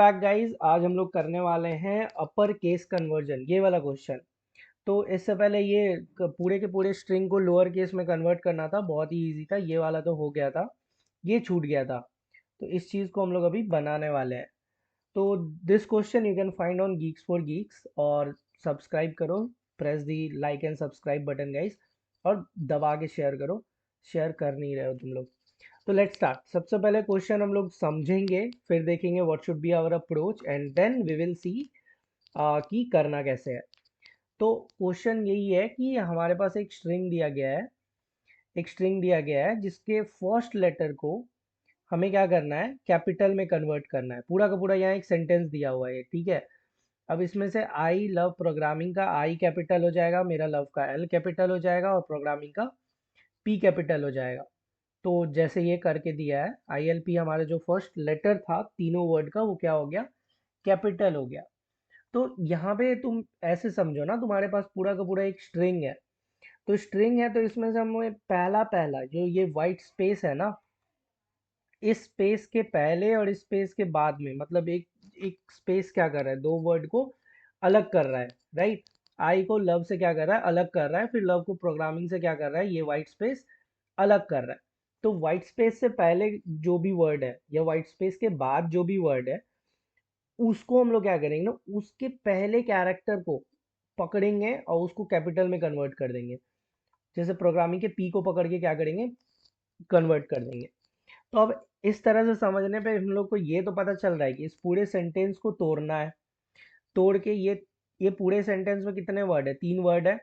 Back guys, आज हम लोग करने वाले हैं अपर केस कन्वर्जन, ये वाला क्वेश्चन। तो इससे पहले ये पूरे के पूरे स्ट्रिंग को लोअर केस में कन्वर्ट करना था, बहुत ही इजी था। ये वाला तो हो गया था, ये छूट गया था। तो इस चीज़ को हम लोग अभी बनाने वाले हैं। तो this question you can find on Geeks for Geeks. और सब्सक्राइब करो, press the like and subscribe button guys, और दबा के शेयर करो। शेयर कर नहीं रहे हो तुम लोग। तो लेट्स स्टार्ट। सबसे पहले क्वेश्चन हम लोग समझेंगे, फिर देखेंगे what should be our approach, and then we will see कि करना कैसे है। तो क्वेश्चन यही है कि हमारे पास एक स्ट्रिंग दिया गया है, एक स्ट्रिंग दिया गया है जिसके फर्स्ट लेटर को हमें क्या करना है, कैपिटल में कन्वर्ट करना है। पूरा का पूरा यहाँ एक सेंटेंस दिया हुआ है, ठीक है। अब इसमें से आई लव प्रोग्रामिंग का आई कैपिटल हो जाएगा, मेरा लव का एल कैपिटल हो जाएगा, और प्रोग्रामिंग का पी कैपिटल हो जाएगा। तो जैसे ये करके दिया है, आई एल पी हमारा जो फर्स्ट लेटर था तीनों वर्ड का, वो क्या हो गया, कैपिटल हो गया। तो यहाँ पे तुम ऐसे समझो ना, तुम्हारे पास पूरा का पूरा एक स्ट्रिंग है। तो स्ट्रिंग है तो इसमें से हमें पहला पहला जो ये वाइट स्पेस है ना, इस स्पेस के पहले और इस स्पेस के बाद में, मतलब एक एक स्पेस क्या कर रहा है, दो वर्ड को अलग कर रहा है, राइट। आई को लव से क्या कर रहा है, अलग कर रहा है, फिर लव को प्रोग्रामिंग से क्या कर रहा है, ये वाइट स्पेस अलग कर रहा है। तो वाइट स्पेस से पहले जो भी वर्ड है या वाइट स्पेस के बाद जो भी वर्ड है, उसको हम लोग क्या करेंगे ना, उसके पहले कैरेक्टर को पकड़ेंगे और उसको कैपिटल में कन्वर्ट कर देंगे। जैसे प्रोग्रामिंग के पी को पकड़ के क्या करेंगे, कन्वर्ट कर देंगे। तो अब इस तरह से समझने पे हम लोग को ये तो पता चल रहा है कि इस पूरे सेंटेंस को तोड़ना है। तोड़ के ये पूरे सेंटेंस में कितने वर्ड है, तीन वर्ड है,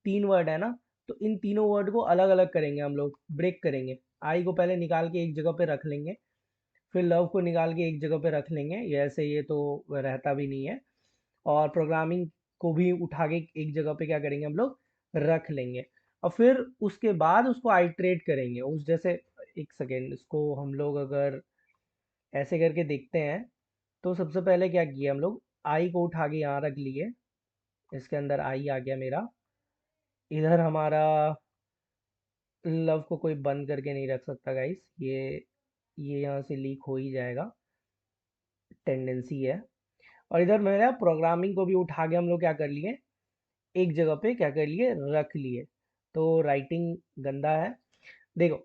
तीन वर्ड है ना। तो इन तीनों वर्ड को अलग अलग करेंगे, हम लोग ब्रेक करेंगे। आई को पहले निकाल के एक जगह पे रख लेंगे, फिर लव को निकाल के एक जगह पे रख लेंगे, ये ऐसे ये तो रहता भी नहीं है। और प्रोग्रामिंग को भी उठा के एक जगह पे क्या करेंगे, हम लोग रख लेंगे। और फिर उसके बाद उसको आइट्रेट करेंगे उस जैसे। एक सेकेंड, इसको हम लोग अगर ऐसे करके देखते हैं, तो सबसे पहले क्या किया हम लोग, आई को उठा के यहाँ रख लिए, इसके अंदर आई आ गया मेरा। इधर हमारा लव को कोई बंद करके नहीं रख सकता गाइस, ये यहाँ से लीक हो ही जाएगा, टेंडेंसी है। और इधर मेरा प्रोग्रामिंग को भी उठा के हम लोग क्या कर लिए, एक जगह पे क्या कर लिए, रख लिए। तो राइटिंग गंदा है, देखो।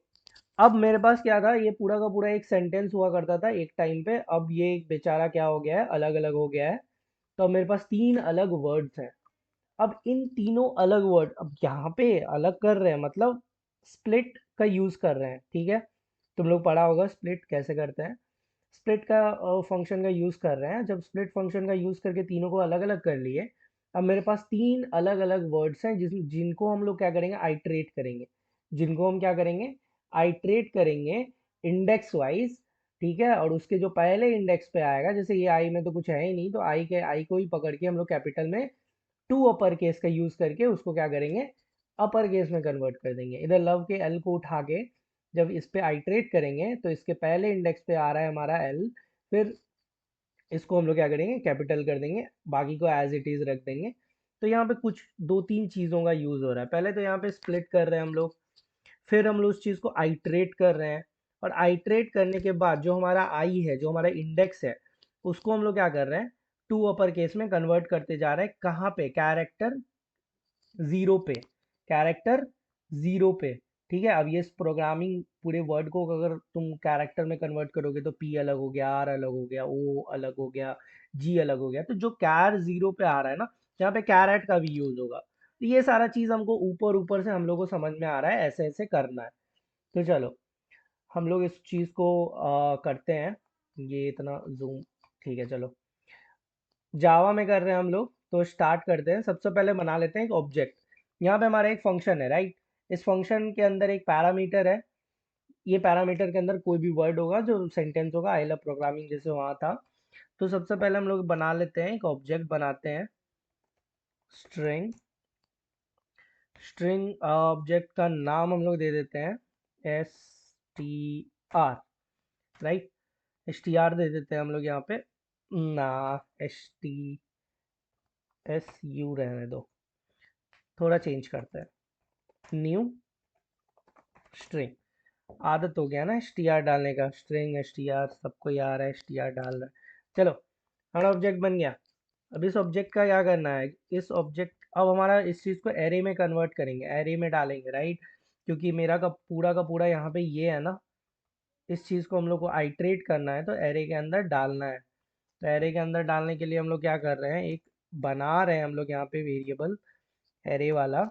अब मेरे पास क्या था, ये पूरा का पूरा एक सेंटेंस हुआ करता था एक टाइम पे, अब ये एक बेचारा क्या हो गया है, अलग अलग हो गया है। तो अब मेरे पास तीन अलग वर्ड्स हैं। अब इन तीनों अलग वर्ड अब यहाँ पे अलग कर रहे हैं, मतलब स्प्लिट का यूज कर रहे हैं, ठीक है। तुम लोग पढ़ा होगा स्प्लिट कैसे करते हैं। स्प्लिट का फंक्शन का यूज कर रहे हैं। जब स्प्लिट फंक्शन का यूज करके तीनों को अलग अलग कर लिए, अब मेरे पास तीन अलग अलग वर्ड्स हैं जिनको हम लोग क्या करेंगे, आइट्रेट करेंगे। जिनको हम क्या करेंगे, आइट्रेट करेंगे इंडेक्स वाइज, ठीक है। और उसके जो पहले इंडेक्स पे आएगा, जैसे ये आई में तो कुछ है ही नहीं, तो आई को ही पकड़ के हम लोग कैपिटल में टू अपर केस का यूज करके उसको क्या करेंगे, अपर केस में कन्वर्ट कर देंगे। इधर लव के एल को उठा के जब इस पे आइट्रेट करेंगे, तो इसके पहले इंडेक्स पे आ रहा है हमारा एल, फिर इसको हम लोग क्या करेंगे, कैपिटल कर देंगे, बाकी को एज इट इज रख देंगे। तो यहाँ पे कुछ दो तीन चीज़ों का यूज़ हो रहा है। पहले तो यहाँ पे स्प्लिट कर रहे हैं हम लोग, फिर हम लोग उस चीज़ को आइट्रेट कर रहे हैं। और आइट्रेट करने के बाद जो हमारा आई है, जो हमारा इंडेक्स है, उसको हम लोग क्या कर रहे हैं, टू अपर केस में कन्वर्ट करते जा रहे हैं। कहाँ पे, कैरेक्टर जीरो पे, कैरेक्टर जीरो पे, ठीक है। अब ये प्रोग्रामिंग पूरे वर्ड को अगर तुम कैरेक्टर में कन्वर्ट करोगे, तो पी अलग हो गया, आर अलग हो गया, ओ अलग हो गया, जी अलग हो गया। तो जो कैर जीरो पे आ रहा है ना, यहाँ पे कैरेट का भी यूज होगा। तो ये सारा चीज हमको ऊपर ऊपर से हम लोग को समझ में आ रहा है, ऐसे ऐसे करना है। तो चलो हम लोग इस चीज को करते हैं। ये इतना जूम, ठीक है। चलो जावा में कर रहे हैं हम लोग, तो स्टार्ट करते हैं। सबसे पहले बना लेते हैं एक ऑब्जेक्ट। यहाँ पे हमारा एक फंक्शन है, राइट। इस फंक्शन के अंदर एक पैरामीटर है। ये पैरामीटर के अंदर कोई भी वर्ड होगा जो सेंटेंस होगा, आई लव प्रोग्रामिंग जैसे वहाँ था। तो सबसे पहले हम लोग बना लेते हैं, एक ऑब्जेक्ट बनाते हैं, स्ट्रिंग। स्ट्रिंग ऑब्जेक्ट का नाम हम लोग दे देते हैं S T R, right. S T R दे देते हैं हम लोग यहाँ पे, ना एस टी एस यू रहने दो, थोड़ा चेंज करते हैं, न्यू स्ट्रिंग। आदत हो गया ना एस टी आर डालने का, स्ट्रिंग एस टी आर सबको याद है, एस टी आर डाल रहा है। चलो, हमारा ऑब्जेक्ट बन गया। अब इस ऑब्जेक्ट का क्या करना है, इस ऑब्जेक्ट अब हमारा इस चीज़ को एरे में कन्वर्ट करेंगे, एरे में डालेंगे, राइट। क्योंकि मेरा का पूरा यहाँ पे ये है ना, इस चीज़ को हम लोग को आइट्रेट करना है तो एरे के अंदर डालना है। तो एरे के अंदर डालने के लिए हम लोग क्या कर रहे हैं, एक बना रहे हैं हम लोग यहाँ पे वेरिएबल एरे वाला।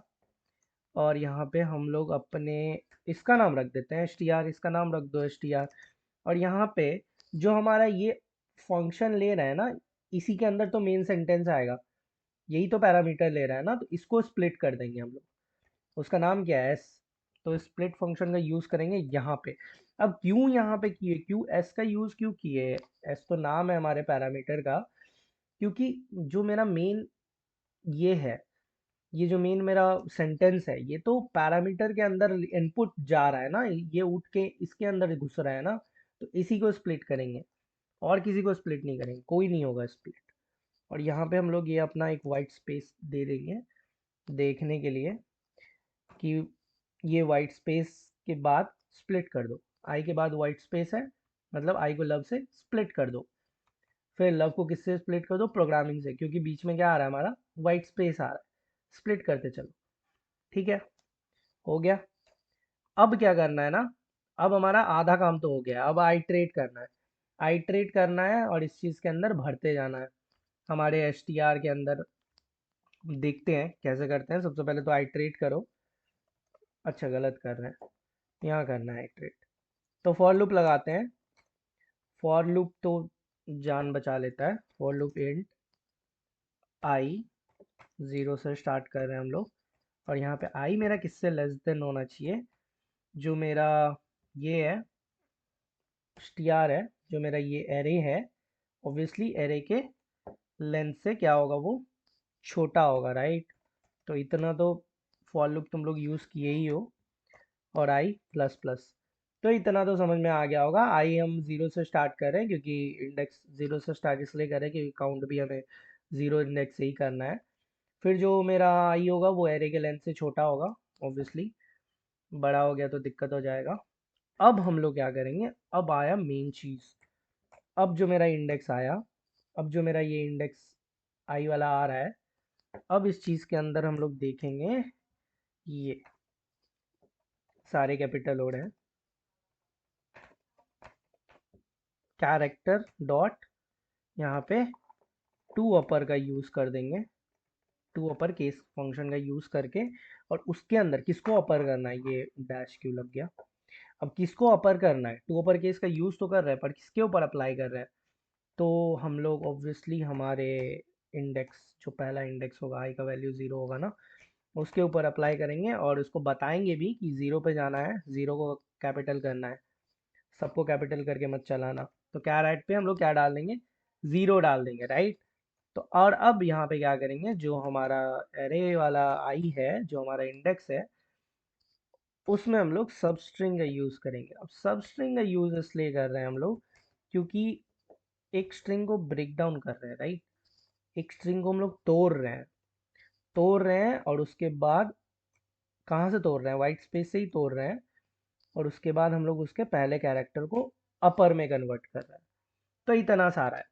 और यहाँ पे हम लोग अपने इसका नाम रख देते हैं str, इसका नाम रख दो str। और यहाँ पे जो हमारा ये फंक्शन ले रहा है ना, इसी के अंदर तो मेन सेंटेंस आएगा, यही तो पैरामीटर ले रहा है ना, तो इसको स्प्लिट कर देंगे हम लोग। उसका नाम क्या है, एस। तो स्प्लिट फंक्शन का यूज़ करेंगे यहाँ पे। अब क्यों यहाँ पे किए, क्यों एस का यूज़ क्यों किए, एस तो नाम है हमारे पैरामीटर का। क्योंकि जो मेरा मेन ये है, ये जो मेन मेरा सेंटेंस है, ये तो पैरामीटर के अंदर इनपुट जा रहा है ना, ये उठ के इसके अंदर घुस रहा है ना। तो इसी को स्प्लिट करेंगे, और किसी को स्प्लिट नहीं करेंगे, कोई नहीं होगा स्प्लिट। और यहाँ पे हम लोग ये अपना एक वाइट स्पेस दे देंगे देखने के लिए कि ये वाइट स्पेस के बाद स्प्लिट कर दो। आई के बाद वाइट स्पेस है, मतलब आई को लव से स्प्लिट कर दो। फिर लव को किससे स्प्लिट कर दो, प्रोग्रामिंग से, क्योंकि बीच में क्या आ रहा है हमारा, वाइट स्पेस आ रहा है। स्प्लिट करते चलो, ठीक है, हो गया। अब क्या करना है ना, अब हमारा आधा काम तो हो गया, अब आइट्रेट करना है। आइट्रेट करना है और इस चीज़ के अंदर भरते जाना है, हमारे एस के अंदर। देखते हैं कैसे करते हैं। सबसे पहले तो आइट्रेट करो, अच्छा गलत कर रहे हैं, यहाँ करना है आइट्रेट। तो फॉर लूप लगाते हैं। फॉर लूप तो जान बचा लेता है। फॉर लूप इंट आई, 0 से स्टार्ट कर रहे हैं हम लोग। और यहाँ पे आई मेरा किससे लेस देन होना चाहिए, जो मेरा ये है str है, जो मेरा ये एरे है, ऑब्वियसली एरे के लेंथ से क्या होगा, वो छोटा होगा, राइट। तो इतना तो फॉर लूप तुम लोग यूज़ किए ही हो। और आई प्लस प्लस, तो इतना तो समझ में आ गया होगा। आई हम 0 से स्टार्ट कर रहे हैं, क्योंकि इंडेक्स 0 से स्टार्ट इसलिए कर रहे हैं क्योंकि काउंट भी हमें 0 इंडेक्स से ही करना है। फिर जो मेरा आई होगा वो एरे के लेंथ से छोटा होगा, ऑब्वियसली। बड़ा हो गया तो दिक्कत हो जाएगा। अब हम लोग क्या करेंगे, अब आया मेन चीज़। अब जो मेरा इंडेक्स आया, अब जो मेरा ये इंडेक्स आई वाला आ रहा है, अब इस चीज़ के अंदर हम लोग देखेंगे ये सारे कैपिटल वर्ड हैं। कैरेक्टर डॉट यहाँ पे टू अपर का यूज़ कर देंगे, टू अपर केस फंक्शन का यूज़ करके। और उसके अंदर किसको अपर करना है, ये डैश क्यों लग गया। अब किसको अपर करना है, टू अपर केस का यूज़ तो कर रहे हैं, पर किसके ऊपर अप्लाई कर रहे हैं। तो हम लोग ऑब्वियसली हमारे इंडेक्स, जो पहला इंडेक्स होगा आई का वैल्यू 0 होगा ना, उसके ऊपर अप्लाई करेंगे। और उसको बताएंगे भी कि 0 पे जाना है, 0 को कैपिटल करना है, सबको कैपिटल करके मत चलाना। तो क्या राइट पे हम लोग क्या डाल देंगे, 0 डाल देंगे, राइट। तो और अब यहाँ पे क्या करेंगे, जो हमारा एरे वाला आई है, जो हमारा इंडेक्स है, उसमें हम लोग सब स्ट्रिंग का यूज़ करेंगे। अब सब स्ट्रिंग का यूज़ इसलिए कर रहे हैं हम लोग, क्योंकि एक स्ट्रिंग को ब्रेक डाउन कर रहे हैं, राइट। एक स्ट्रिंग को हम लोग तोड़ रहे हैं और उसके बाद कहाँ से तोड़ रहे हैं, वाइट स्पेस से ही तोड़ रहे हैं। और उसके बाद हम लोग उसके पहले कैरेक्टर को अपर में कन्वर्ट कर रहे हैं। तो इतना सारा है,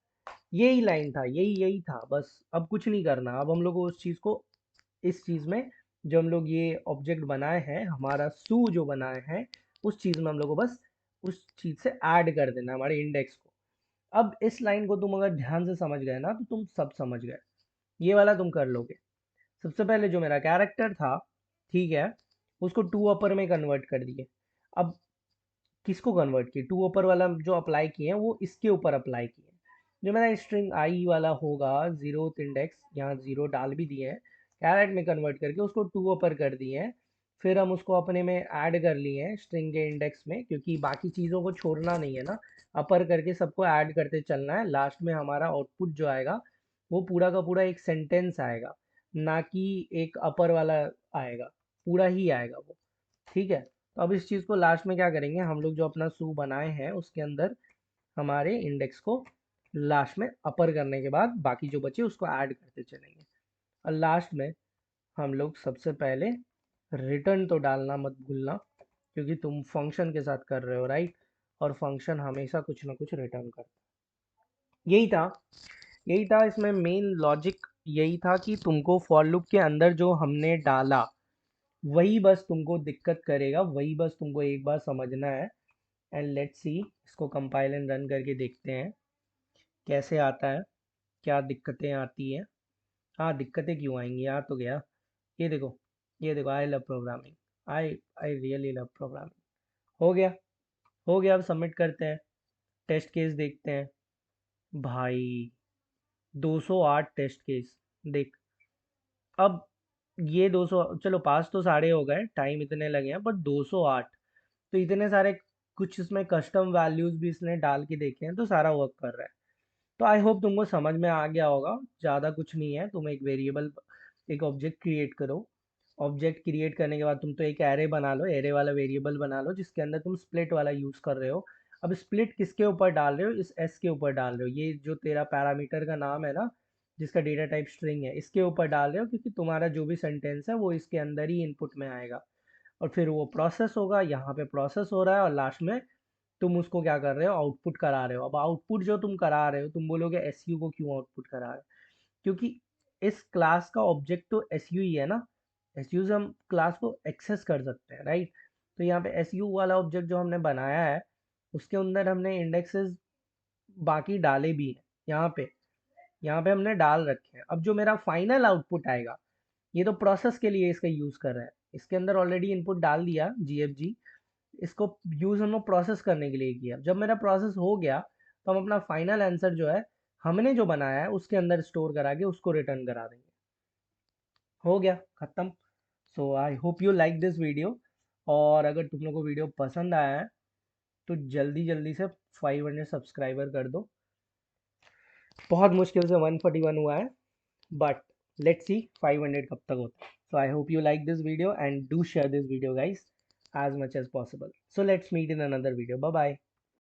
यही लाइन था, यही यही था बस। अब कुछ नहीं करना। अब हम लोग को उस चीज़ को, इस चीज़ में जो हम लोग ये ऑब्जेक्ट बनाए हैं, हमारा सू जो बनाए हैं, उस चीज़ में हम लोग को बस उस चीज़ से ऐड कर देना हमारे इंडेक्स को। अब इस लाइन को तुम अगर ध्यान से समझ गए ना, तो तुम सब समझ गए, ये वाला तुम कर लोगे। सबसे पहले जो मेरा कैरेक्टर था, ठीक है, उसको टू अपर में कन्वर्ट कर दिए। अब किसको कन्वर्ट किए, टू अपर वाला जो अप्लाई किए हैं वो इसके ऊपर अप्लाई किए हैं। जो मेरा स्ट्रिंग आई वाला होगा, जीरो इंडेक्स, यहाँ 0 डाल भी दिए हैं, कैरेट में कन्वर्ट करके उसको टू अपर कर दिए हैं। फिर हम उसको अपने में ऐड कर लिए हैं स्ट्रिंग के इंडेक्स में, क्योंकि बाकी चीज़ों को छोड़ना नहीं है ना, अपर करके सबको ऐड करते चलना है। लास्ट में हमारा आउटपुट जो आएगा वो पूरा का पूरा एक सेंटेंस आएगा, ना कि एक अपर वाला आएगा, पूरा ही आएगा वो, ठीक है। तो अब इस चीज़ को लास्ट में क्या करेंगे, हम लोग जो अपना सू बनाए हैं उसके अंदर हमारे इंडेक्स को लास्ट में अपर करने के बाद बाकी जो बचे उसको ऐड करते चलेंगे। और लास्ट में हम लोग सबसे पहले रिटर्न तो डालना मत भूलना, क्योंकि तुम फंक्शन के साथ कर रहे हो, राइट। और फंक्शन हमेशा कुछ ना कुछ रिटर्न करता है। यही था इसमें मेन लॉजिक। यही था कि तुमको फॉर लूप के अंदर जो हमने डाला वही बस तुमको दिक्कत करेगा, वही बस तुमको एक बार समझना है। एंड लेट्स सी, इसको कंपाइल एंड रन करके देखते हैं कैसे आता है, क्या दिक्कतें आती हैं। हाँ, दिक्कतें क्यों आएंगी, आ तो गया। ये देखो, I love programming, I I really love programming. हो गया, हो गया। अब सबमिट करते हैं, टेस्ट केस देखते हैं। भाई 208 टेस्ट केस, देख। अब ये 200, चलो पास तो सारे हो गए, टाइम इतने लगे हैं, बट 208 तो इतने सारे। कुछ इसमें कस्टम वैल्यूज भी इसने डाल के देखे हैं, तो सारा वर्क कर रहा है। तो आई होप तुमको समझ में आ गया होगा। ज़्यादा कुछ नहीं है, तुम एक वेरिएबल, एक ऑब्जेक्ट क्रिएट करो। ऑब्जेक्ट क्रिएट करने के बाद तुम तो एक एरे बना लो, एरे वाला वेरिएबल बना लो जिसके अंदर तुम स्प्लिट वाला यूज़ कर रहे हो। अब स्प्लिट किसके ऊपर डाल रहे हो, इस एस के ऊपर डाल रहे हो। ये जो तेरा पैरामीटर का नाम है ना, जिसका डेटा टाइप स्ट्रिंग है, इसके ऊपर डाल रहे हो, क्योंकि तुम्हारा जो भी सेंटेंस है वो इसके अंदर ही इनपुट में आएगा। और फिर वो प्रोसेस होगा, यहाँ पे प्रोसेस हो रहा है, और लास्ट में तुम उसको क्या कर रहे हो, आउटपुट करा रहे हो। अब आउटपुट जो तुम करा रहे हो, तुम बोलोगे एस यू को क्यों आउटपुट करा रहे हो, क्योंकि इस क्लास का ऑब्जेक्ट तो एस यू ही है ना। एस यू से हम क्लास को एक्सेस कर सकते हैं, राइट। तो यहाँ पे एस यू वाला ऑब्जेक्ट जो हमने बनाया है, उसके अंदर हमने इंडेक्सेस बाकी डाले भी हैं। यहाँ पे हमने डाल रखे हैं। अब जो मेरा फाइनल आउटपुट आएगा, ये तो प्रोसेस के लिए इसका यूज़ कर रहे हैं। इसके अंदर ऑलरेडी इनपुट डाल दिया GFG, इसको यूज़ हम लोग प्रोसेस करने के लिए किया। जब मेरा प्रोसेस हो गया, तो हम अपना फाइनल आंसर जो है, हमने जो बनाया है उसके अंदर स्टोर करा के उसको रिटर्न करा देंगे। हो गया, खत्म। So I hope you like this video. और अगर तुम लोग को वीडियो पसंद आया है, तो जल्दी जल्दी से 500 सब्सक्राइबर कर दो। बहुत मुश्किल से 141 हुआ है, बट लेट्स सी 500 कब तक होता है। So I hope you like this video and do share this video guys as much as possible. So let's meet in another video. Bye bye.